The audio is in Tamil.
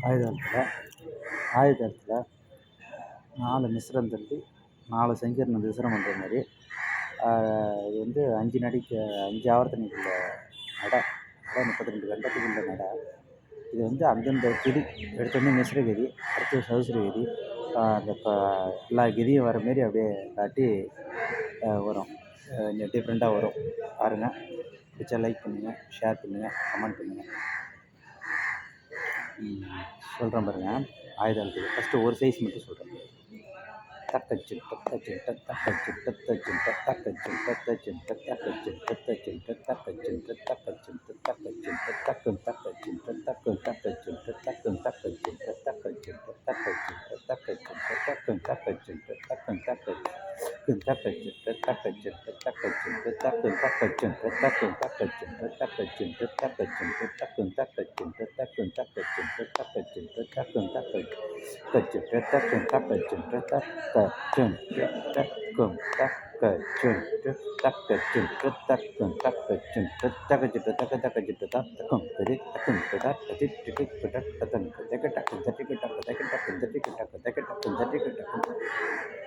ஆயுதத்தில் ஆயுதத்தில் 4 மிஸ்ரம் தள்ளி 4 சங்கீர்ணம் விசிரம் பண்ணுற மாதிரி இது வந்து 5 நடிக்கு 5 ஆவர்த்தனைக்குள்ள நடை 32 கண்டத்துக்குள்ள நடை. இது வந்து அந்தந்த கெதி எடுத்தோடனே மிஸ்ர கெதி, அடுத்து சதுசர கெதி, அந்த எல்லா கெதியும் வர மாரி அப்படியே காட்டி வரும். டிஃப்ரெண்ட்டாக வரும் பாருங்கள். பிடிச்சா லைக் பண்ணுங்கள், ஷேர் பண்ணுங்கள், கமெண்ட் பண்ணுங்கள். சொல்கிறேன் பாருங்கள். ஆயுதத்துக்கு ஃபஸ்ட்டு ஒரு சைஸ் மட்டும் சொல்கிறேன். தக்கச்சு தக்கச்சு தக்கச்சு தக்கச்சு தக்கச்சு தக்கச்சு தக்கச்சு தக்கச்சு தக்கச்சு தக்கச்சு தக்கச்சு தக்கன் தக்கச்சு தக்கன் தக்கச்சு தக்கன் தக்கச்சு தக்கச்சு தக்கச்சு தக்கச்சு தக்கன் தக்கச்சு தக்கன் தக்கச்சு தக்கச்சு தக்கச்சு தக்கச்சு தக்கன் தக்கச்சு தக்கன் தக்கச்சு தக்கச்சு தக்கச்சு தக்கன் தக்கச்சு தக்கன் தக்கச்சு தக்கச்சு தக்கன் தக்கச்சு கச்சு தக்கன் தக்கச்சு தக்கச்சும் தக்கும் தக்கச்சும் தக்கச்சும் தக்கும் தக்கச்சும் தக்கச்சிட்டு தக்க தக்கச்சிட்டு தக்கும் பெரிய தக்கும் தட்டி டிக்கி தக்கம் தக்க டக்கு தட்டிக்கு டக்கு தக்க டக்கு தட்டிக்கு டக்கு தக்க டக்கு தட்டிக்கு டக்கு